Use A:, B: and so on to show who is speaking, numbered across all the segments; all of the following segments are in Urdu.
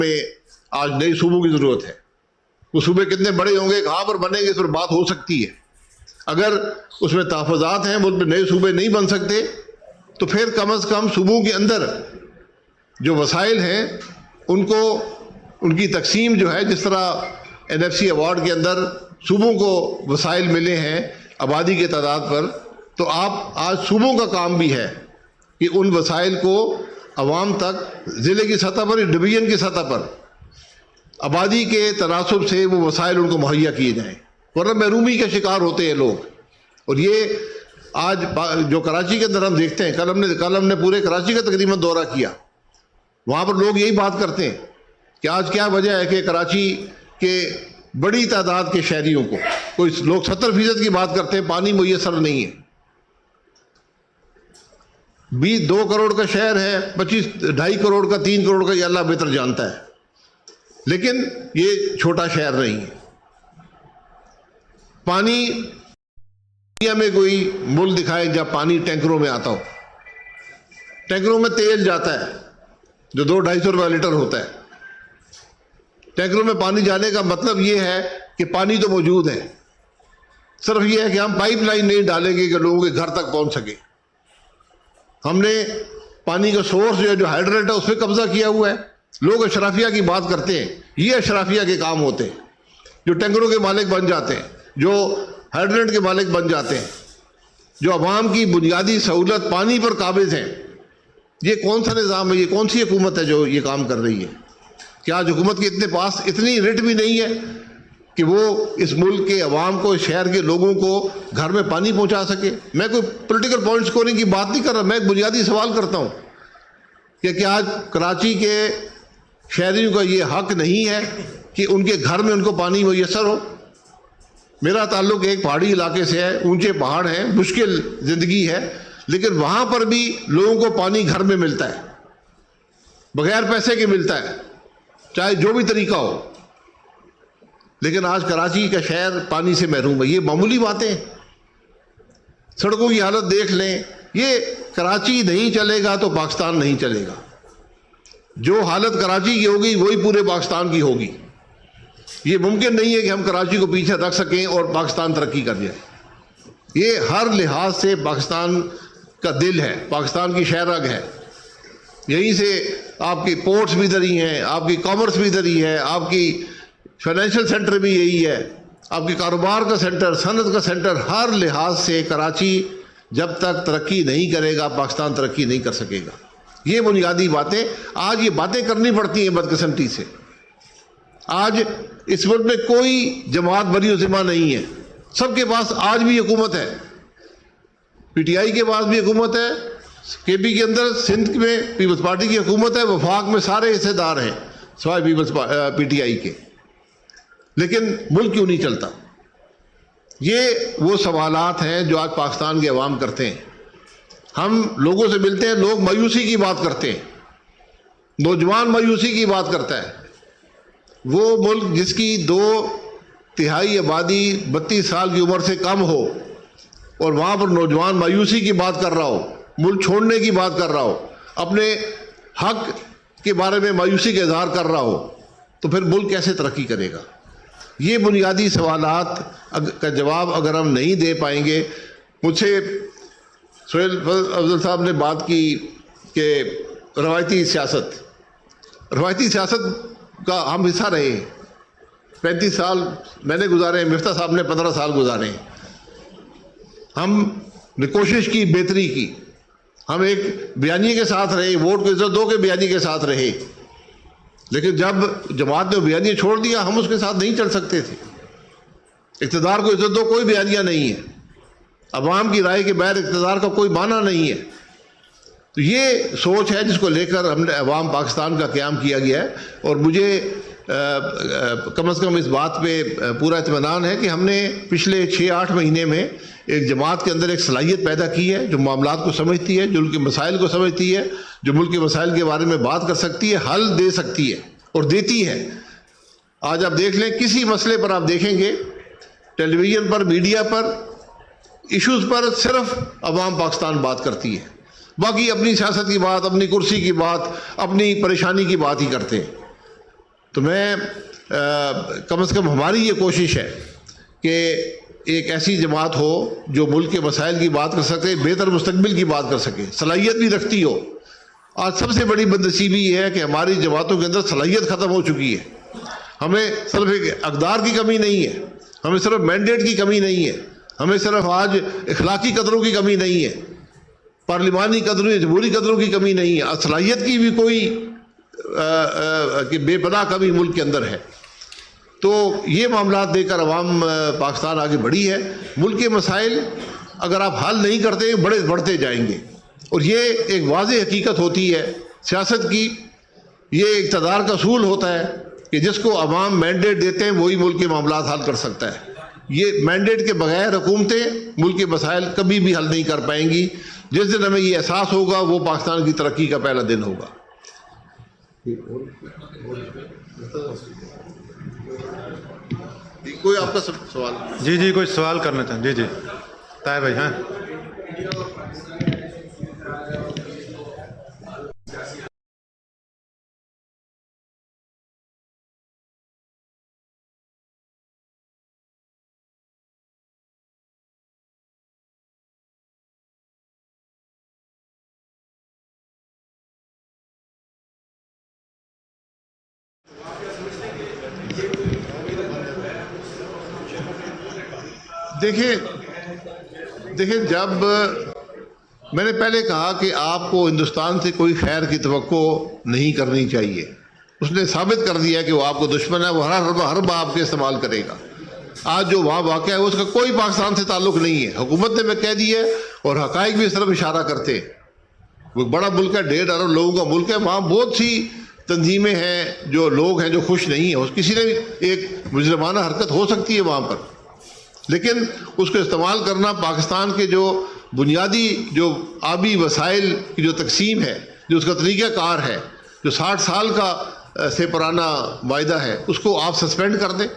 A: میں آج نئے صوبوں کی ضرورت ہے. وہ صوبے کتنے بڑے ہوں گے, کہاں پر بنیں گے, اس پر بات ہو سکتی ہے. اگر اس میں تحفظات ہیں, ملک میں نئے صوبے نہیں بن سکتے, تو پھر کم از کم صوبوں کے اندر جو وسائل ہیں ان کو, ان کی تقسیم جو ہے, جس طرح NFC ایوارڈ کے اندر صوبوں کو وسائل ملے ہیں آبادی کے تعداد پر, تو آپ آج صوبوں کا کام بھی ہے کہ ان وسائل کو عوام تک ضلع کی سطح پر, ڈویژن کی سطح پر آبادی کے تناسب سے وہ وسائل ان کو مہیا کیے جائیں, ورنہ محرومی کا شکار ہوتے ہیں لوگ. اور یہ آج جو کراچی کے اندر ہم دیکھتے ہیں, کل ہم نے پورے کراچی کا تقریباً دورہ کیا, وہاں پر لوگ یہی بات کرتے ہیں کہ آج کیا وجہ ہے کہ کراچی کے بڑی تعداد کے شہریوں کو, کوئی لوگ 70% کی بات کرتے ہیں, پانی میسر نہیں ہے. 2 کروڑ کا شہر ہے, 2.5 کروڑ کا, 3 کروڑ کا, یہ اللہ بہتر جانتا ہے, لیکن یہ چھوٹا شہر نہیں ہے. پانی دنیا میں کوئی ملک دکھائے جب پانی ٹینکروں میں آتا ہو. ٹینکروں میں تیل جاتا ہے جو 200-250 روپے لیٹر ہوتا ہے. ٹینکروں میں پانی جانے کا مطلب یہ ہے کہ پانی تو موجود ہے, صرف یہ ہے کہ ہم پائپ لائن نہیں ڈالیں گے کہ لوگوں کے گھر تک پہنچ سکے. ہم نے پانی کا سورس جو ہائیڈرنٹ ہے اس پہ قبضہ کیا ہوا ہے. لوگ اشرافیہ کی بات کرتے ہیں, یہ اشرافیہ کے کام ہوتے ہیں, جو ٹینکروں کے مالک بن جاتے ہیں, جو ہائیڈرنٹ کے مالک بن جاتے ہیں, جو عوام کی بنیادی سہولت پانی پر قابض ہیں. یہ کون سا نظام ہے, یہ کون سی حکومت ہے جو یہ کام کر رہی ہے؟ کیا آج حکومت کے اتنے پاس اتنی رٹ بھی نہیں ہے کہ وہ اس ملک کے عوام کو, اس شہر کے لوگوں کو گھر میں پانی پہنچا سکے؟ میں کوئی پولیٹیکل پوائنٹ سکورنگ کی بات نہیں کر رہا, میں ایک بنیادی سوال کرتا ہوں کہ کیا آج کراچی کے شہریوں کا یہ حق نہیں ہے کہ ان کے گھر میں ان کو پانی میسر ہو؟ میرا تعلق ایک پہاڑی علاقے سے ہے, اونچے پہاڑ ہیں, مشکل زندگی ہے, لیکن وہاں پر بھی لوگوں کو پانی گھر میں ملتا ہے, بغیر پیسے کے ملتا ہے, چاہے جو بھی طریقہ ہو. لیکن آج کراچی کا شہر پانی سے محروم ہے. یہ معمولی باتیں, سڑکوں کی حالت دیکھ لیں. یہ کراچی نہیں چلے گا تو پاکستان نہیں چلے گا. جو حالت کراچی کی ہوگی وہی پورے پاکستان کی ہوگی. یہ ممکن نہیں ہے کہ ہم کراچی کو پیچھے رکھ سکیں اور پاکستان ترقی کر جائے. یہ ہر لحاظ سے پاکستان کا دل ہے, پاکستان کی شہ رگ ہے. یہیں سے آپ کی پورٹس بھی ادھر ہی ہیں, آپ کی کامرس بھی ادھر ہی ہے, آپ کی فائنینشیل سینٹر بھی یہی ہے, آپ کی کاروبار کا سینٹر, صنعت کا سینٹر. ہر لحاظ سے کراچی جب تک ترقی نہیں کرے گا پاکستان ترقی نہیں کر سکے گا. یہ بنیادی باتیں آج یہ باتیں کرنی پڑتی ہیں بدقسمتی سے. آج اس ملک میں کوئی جماعت بری و ذمہ نہیں ہے, سب کے پاس آج بھی حکومت ہے. PTI کے پاس بھی حکومت ہے, KB کے اندر سندھ میں پیپلز پارٹی کی حکومت ہے, وفاق میں سارے حصے دار ہیں سوائے PTI کے. لیکن ملک کیوں نہیں چلتا؟ یہ وہ سوالات ہیں جو آج پاکستان کے عوام کرتے ہیں. ہم لوگوں سے ملتے ہیں, لوگ مایوسی کی بات کرتے ہیں, نوجوان مایوسی کی بات کرتا ہے. وہ ملک جس کی 2/3 آبادی 32 سال کی عمر سے کم ہو اور وہاں پر نوجوان مایوسی کی بات کر رہا ہو, ملک چھوڑنے کی بات کر رہا ہو, اپنے حق کے بارے میں مایوسی کا اظہار کر رہا ہو, تو پھر ملک کیسے ترقی کرے گا؟ یہ بنیادی سوالات کا جواب اگر ہم نہیں دے پائیں گے. مجھ سے سہیل افضل صاحب نے بات کی کہ روایتی سیاست کا ہم حصہ رہے ہیں. 35 سال میں نے گزارے ہیں, مفتاح صاحب نے 15 سال گزارے ہیں. ہم نے کوشش کی, بہتری کی. ہم ایک بیانیے کے ساتھ رہے, ووٹ کو عزت دو کے بیانیے کے ساتھ رہے. لیکن جب جماعت نے بیانیہ چھوڑ دیا, ہم اس کے ساتھ نہیں چل سکتے تھے. اقتدار کو عزت دو کوئی بیانیہ نہیں ہے, عوام کی رائے کے بغیر اقتدار کا کوئی معنی نہیں ہے. تو یہ سوچ ہے جس کو لے کر ہم نے عوام پاکستان کا قیام کیا گیا ہے. اور مجھے کم از کم اس بات پہ پورا اطمینان ہے کہ ہم نے پچھلے 6-8 مہینے میں ایک جماعت کے اندر ایک صلاحیت پیدا کی ہے جو معاملات کو سمجھتی ہے, جو ان کے مسائل کو سمجھتی ہے, جو ملک کے مسائل کے بارے میں بات کر سکتی ہے, حل دے سکتی ہے اور دیتی ہے. آج آپ دیکھ لیں, کسی مسئلے پر آپ دیکھیں گے ٹیلی ویژن پر, میڈیا پر, ایشوز پر صرف عوام پاکستان بات کرتی ہے. باقی اپنی سیاست کی بات, اپنی کرسی کی بات, اپنی پریشانی کی بات ہی کرتے ہیں. تو میں کم از کم ہماری یہ کوشش ہے کہ ایک ایسی جماعت ہو جو ملک کے مسائل کی بات کر سکے، بہتر مستقبل کی بات کر سکے، صلاحیت بھی رکھتی ہو. آج سب سے بڑی بدنصیبی یہ ہے کہ ہماری جماعتوں کے اندر صلاحیت ختم ہو چکی ہے. ہمیں صرف ایک اقدار کی کمی نہیں ہے، ہمیں صرف مینڈیٹ کی کمی نہیں ہے، ہمیں صرف آج اخلاقی قدروں کی کمی نہیں ہے، پارلیمانی قدروں، جمہوری قدروں کی کمی نہیں ہے، صلاحیت کی بھی کوئی کہ بے پناہ کمی ملک کے اندر ہے. تو یہ معاملات دے کر عوام پاکستان آگے بڑھی ہے. ملک کے مسائل اگر آپ حل نہیں کرتے بڑھتے جائیں گے، اور یہ ایک واضح حقیقت ہوتی ہے سیاست کی. یہ اقتدار کا اصول ہوتا ہے کہ جس کو عوام مینڈیٹ دیتے ہیں وہی ملک کے معاملات حل کر سکتا ہے. یہ مینڈیٹ کے بغیر حکومتیں ملک کے مسائل کبھی بھی حل نہیں کر پائیں گی. جس دن ہمیں یہ احساس ہوگا وہ پاکستان کی ترقی کا پہلا دن ہوگا. کوئی آپ کا سوال؟
B: جی کوئی سوال کرنا چاہیں؟ جی طاہر بھائی. ہاں
A: دیکھیں جب میں نے پہلے کہا کہ آپ کو ہندوستان سے کوئی خیر کی توقع نہیں کرنی چاہیے، اس نے ثابت کر دیا کہ وہ آپ کو دشمن ہے، وہ ہر آپ کے استعمال کرے گا. آج جو وہاں واقعہ ہے اس کا کوئی پاکستان سے تعلق نہیں ہے. حکومت نے میں کہہ دی ہے اور حقائق بھی اس طرف اشارہ کرتے ہیں. وہ بڑا ملک ہے، 1.5 ارب لوگوں کا ملک ہے. وہاں بہت سی تنظیمیں ہیں، جو لوگ ہیں جو خوش نہیں ہیں. کسی نے ایک مجرمانہ حرکت ہو سکتی ہے وہاں پر، لیکن اس کو استعمال کرنا پاکستان کے جو بنیادی جو آبی وسائل کی جو تقسیم ہے، جو اس کا طریقہ کار ہے، جو 60 سال کا سے پرانا معاہدہ ہے، اس کو آپ سسپینڈ کر دیں.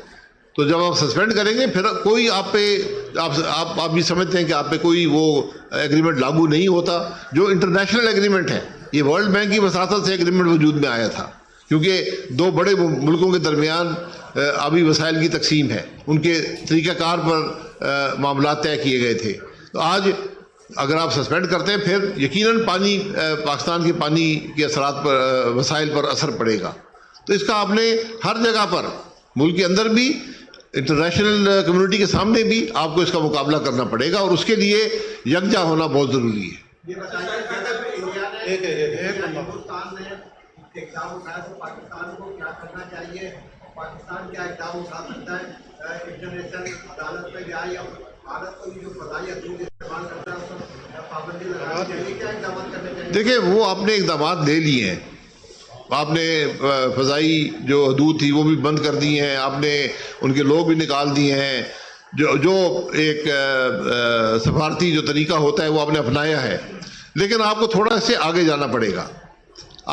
A: تو جب آپ سسپینڈ کریں گے پھر کوئی آپ پہ آپ بھی سمجھتے ہیں کہ آپ پہ کوئی وہ ایگریمنٹ لاگو نہیں ہوتا جو انٹرنیشنل ایگریمنٹ ہے. یہ ورلڈ بینک کی وساطت سے ایگریمنٹ وجود میں آیا تھا، کیونکہ 2 بڑے ملکوں کے درمیان آبی وسائل کی تقسیم ہے، ان کے طریقہ کار پر معاملات طے کیے گئے تھے. تو آج اگر آپ سسپینڈ کرتے ہیں پھر یقیناً پاکستان کے پانی کے اثرات پر، وسائل پر اثر پڑے گا. تو اس کا آپ نے ہر جگہ پر، ملک کے اندر بھی، انٹرنیشنل کمیونٹی کے سامنے بھی آپ کو اس کا مقابلہ کرنا پڑے گا، اور اس کے لیے یکجا ہونا بہت ضروری ہے.
C: پاکستان کو کیا کرنا چاہیے؟ پاکستان کیا اقدام اٹھا سکتا ہے انٹرنیشنل عدالت پہ جائے یا بھارت کو جو فضائی حدود استعمال کرتا ہے اس پر پابندی لگانی چاہیے؟ کیا اقدامات کرنے چاہیے؟
A: دیکھیں وہ آپ نے اقدامات لے لیے ہیں. آپ نے فضائی جو حدود تھی وہ بھی بند کر دی ہیں، آپ نے ان کے لوگ بھی نکال دیے ہیں. جو ایک سفارتی جو طریقہ ہوتا ہے وہ آپ نے اپنایا ہے، لیکن آپ کو تھوڑا اس سے آگے جانا پڑے گا.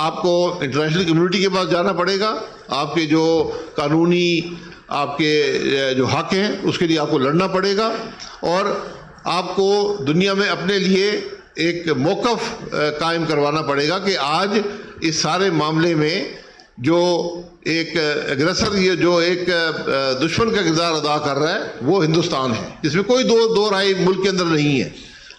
A: آپ کو انٹرنیشنل کمیونٹی کے پاس جانا پڑے گا. آپ کے جو قانونی آپ کے جو حق ہیں اس کے لیے آپ کو لڑنا پڑے گا، اور آپ کو دنیا میں اپنے لیے ایک موقف قائم کروانا پڑے گا کہ آج اس سارے معاملے میں جو ایک اگریسر، یہ جو ایک دشمن کا کردار ادا کر رہا ہے وہ ہندوستان ہے، جس میں کوئی دو رائے ملک کے اندر نہیں ہے.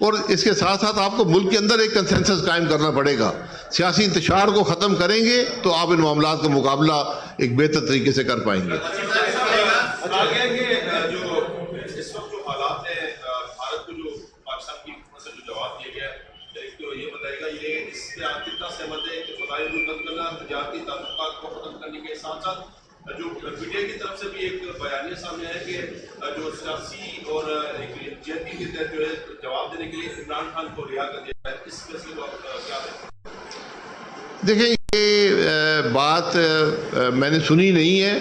A: اور اس کے ساتھ ساتھ آپ کو ملک کے اندر ایک کنسنسس قائم کرنا پڑے گا. سیاسی انتشار کو ختم کریں گے تو آپ ان معاملات کا مقابلہ ایک بہتر طریقے سے کر پائیں گے.
D: جو میڈیا کی طرف سے بھی ایک بیانیہ سامنے ہے کہ جو سیاسی اور جیتی کے تحت جو ہے جواب دینے کے لیے عمران خان کو رہا کر دیا ہے، اس فیصلے کو کیا ہے؟
A: دیکھیں یہ بات میں نے سنی نہیں ہے،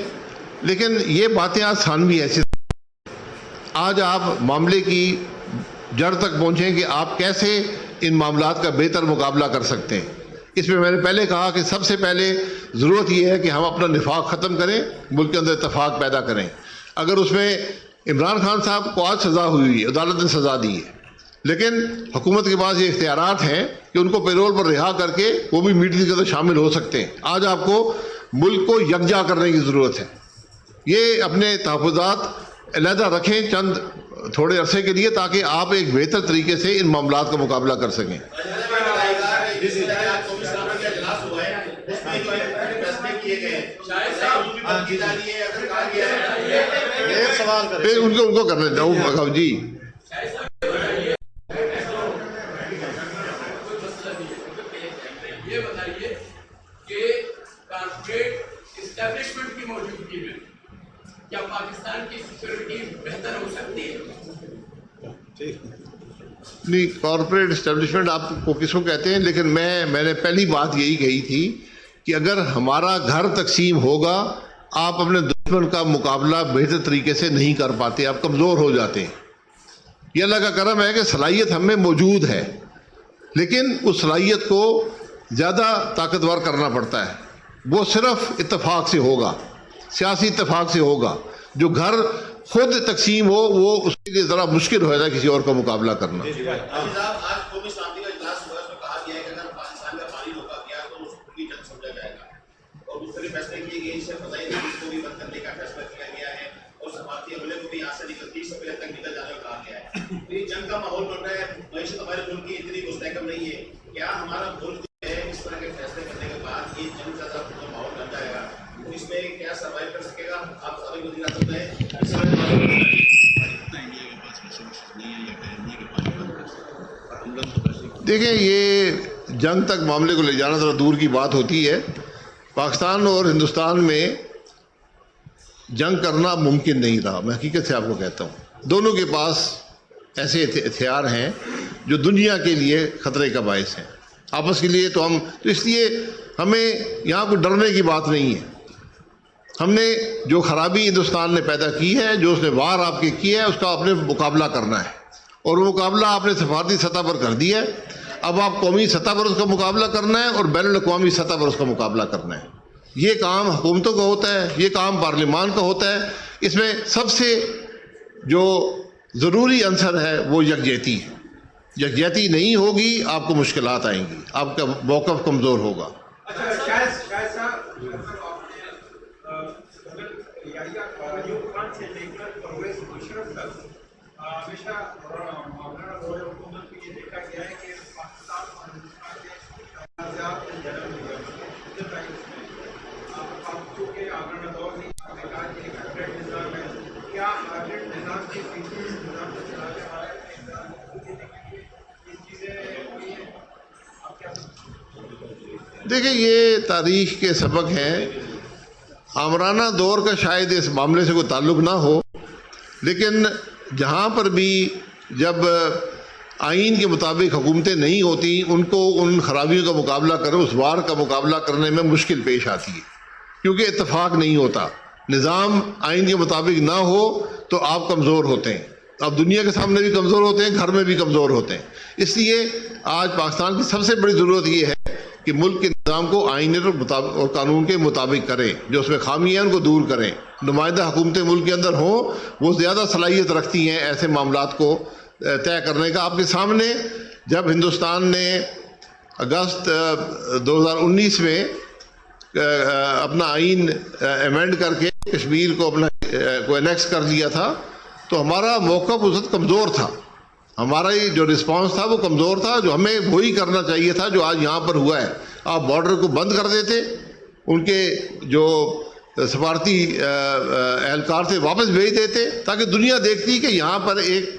A: لیکن یہ باتیں آج ثانوی حیثیت. آج آپ معاملے کی جڑ تک پہنچیں کہ آپ کیسے ان معاملات کا بہتر مقابلہ کر سکتے ہیں. اس میں میں نے پہلے کہا کہ سب سے پہلے ضرورت یہ ہے کہ ہم اپنا نفاق ختم کریں، ملک کے اندر اتفاق پیدا کریں. اگر اس میں عمران خان صاحب کو آج سزا ہوئی ہے، عدالت نے سزا دی ہے، لیکن حکومت کے پاس یہ اختیارات ہیں کہ ان کو پیرول پر رہا کر کے وہ بھی میٹنگ کے اندر شامل ہو سکتے ہیں. آج آپ کو ملک کو یکجا کرنے کی ضرورت ہے. یہ اپنے تحفظات علیحدہ رکھیں چند تھوڑے عرصے کے لیے تاکہ آپ ایک بہتر طریقے سے ان معاملات کا مقابلہ کر سکیں.
B: ایک سوال کریں.
A: پھر ان کو کرنے دوں جی.
E: یہ بتائیے کہ کارپوریٹ اسٹیبلشمنٹ کی موجودگی میں کیا پاکستان کی سیکورٹی بہتر ہو سکتی ہے؟
A: نہیں، کارپوریٹ اسٹیبلشمنٹ آپ کو کس کو کہتے ہیں، لیکن میں نے پہلی بات یہی کہی تھی کہ اگر ہمارا گھر تقسیم ہوگا آپ اپنے دشمن کا مقابلہ بہتر طریقے سے نہیں کر پاتے، آپ کمزور ہو جاتے ہیں. یہ اللہ کا کرم ہے کہ صلاحیت ہم میں موجود ہے، لیکن اس صلاحیت کو زیادہ طاقتور کرنا پڑتا ہے. وہ صرف اتفاق سے ہوگا، سیاسی اتفاق سے ہوگا. جو گھر خود تقسیم ہو وہ اس کے لیے ذرا مشکل ہو جائے کسی اور کا مقابلہ کرنا.
F: آج قومی سلامتی کا اجلاس ہوا، اس میں کہا گیا ہے کہ اگر پاکستان کا پانی روکا گیا تو اس کو بھی جنگ سمجھا جائے گا، اور دوسرے فیصلے کیے گئے، اس سے فضائی تحفظ کو بھی بند کرنے کا فیصلہ کیا گیا ہے، اور سفارتی عملے کو بھی یہاں سے 30 اپریل تک نکل جانے کو کہا گیا ہے. یہ جنگ کا ماحول بن رہا ہے، معیشت ہمارے ملک کی اتنی مستحکم نہیں ہے. کیا ہمارا ملک جو ہے اس طرح کے فیصلے کرنے کے بعد یہ جنگ زیادہ ماحول بن جائے گا، اس میں کیا سروائیو کر سکے گا؟ آپ سابق وزیر اعظم ہیں، اس
A: دیکھیں یہ جنگ تک معاملے کو لے جانا ذرا دور کی بات ہوتی ہے. پاکستان اور ہندوستان میں جنگ کرنا ممکن نہیں رہا، میں حقیقت سے آپ کو کہتا ہوں. دونوں کے پاس ایسے ہتھیار ہیں جو دنیا کے لیے خطرے کا باعث ہیں آپس کے لیے. تو اس لیے ہمیں یہاں کوئی ڈرنے کی بات نہیں ہے. ہم نے جو خرابی ہندوستان نے پیدا کی ہے، جو اس نے وار آپ کے کی ہے، اس کا اپنے مقابلہ کرنا ہے، اور وہ مقابلہ آپ نے سفارتی سطح پر کر دیا ہے. اب آپ قومی سطح پر اس کا مقابلہ کرنا ہے اور بین الاقوامی سطح پر اس کا مقابلہ کرنا ہے. یہ کام حکومتوں کا ہوتا ہے، یہ کام پارلیمان کا ہوتا ہے. اس میں سب سے جو ضروری عنصر ہے وہ یکجہتی ہے. یکجہتی نہیں ہوگی آپ کو مشکلات آئیں گی، آپ کا موقف کمزور ہوگا. دیکھیں یہ تاریخ کے سبق ہیں. آمرانہ دور کا شاید اس معاملے سے کوئی تعلق نہ ہو، لیکن جہاں پر بھی جب آئین کے مطابق حکومتیں نہیں ہوتی ان کو ان خرابیوں کا مقابلہ کریں، اس وار کا مقابلہ کرنے میں مشکل پیش آتی ہے، کیونکہ اتفاق نہیں ہوتا. نظام آئین کے مطابق نہ ہو تو آپ کمزور ہوتے ہیں. آپ دنیا کے سامنے بھی کمزور ہوتے ہیں، گھر میں بھی کمزور ہوتے ہیں. اس لیے آج پاکستان کی سب سے بڑی ضرورت یہ ہے کہ ملک کے نظام کو آئین اور قانون کے مطابق کریں، جو اس میں خامی ہیں ان کو دور کریں. نمائندہ حکومتیں ملک کے اندر ہوں، وہ زیادہ صلاحیت رکھتی ہیں ایسے معاملات کو طے کرنے کا. آپ کے سامنے جب ہندوستان نے اگست 2019 میں اپنا آئین ایمینڈ کر کے کشمیر کو انیکس کر لیا تھا تو ہمارا موقف اس وقت کمزور تھا. ہمارا جو رسپانس تھا وہ کمزور تھا. جو ہمیں وہی کرنا چاہیے تھا جو آج یہاں پر ہوا ہے. آپ بارڈر کو بند کر دیتے، ان کے جو سفارتی اہلکار سے واپس بھیج دیتے، تاکہ دنیا دیکھتی کہ یہاں پر ایک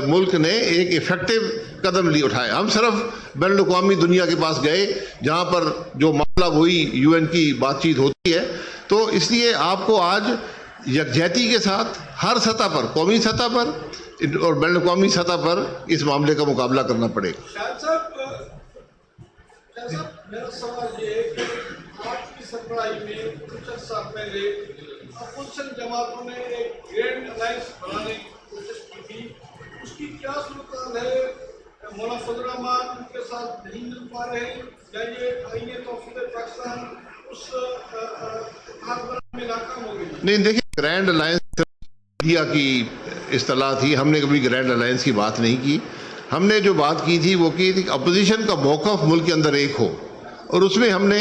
A: ملک نے ایک ایفیکٹو قدم اٹھائے. ہم صرف بین الاقوامی دنیا کے پاس گئے جہاں پر جو معاملہ وہی UN کی بات چیت ہوتی ہے. تو اس لیے آپ کو آج یکجہتی کے ساتھ ہر سطح پر، قومی سطح پر اور بین الاقوامی سطح پر اس معاملے کا مقابلہ کرنا پڑے گا.
G: شاہد صاحب میرا سوال یہ ہے کہ آج کی سربراہی میں کچھ عرصہ پہلے اپوزیشن جماعتوں نے ایک گرینڈ الائنس بنانے کی کوشش کی تھی. اس کی کیا صورتحال ہے؟ مولانا فضل الرحمان ان کے ساتھ نہیں مل پا رہے یا یہ آئین توسیع پاکستان اس اتحاد بنانے میں ناکام ہو گئی؟
A: نہیں دیکھیں، گرینڈ الائنس انڈیا کی اصطلاح تھی. ہم نے کبھی گرینڈ الائنس کی بات نہیں کی. ہم نے جو بات کی تھی وہ کی تھی کہ اپوزیشن کا موقف ملک کے اندر ایک ہو، اور اس میں ہم نے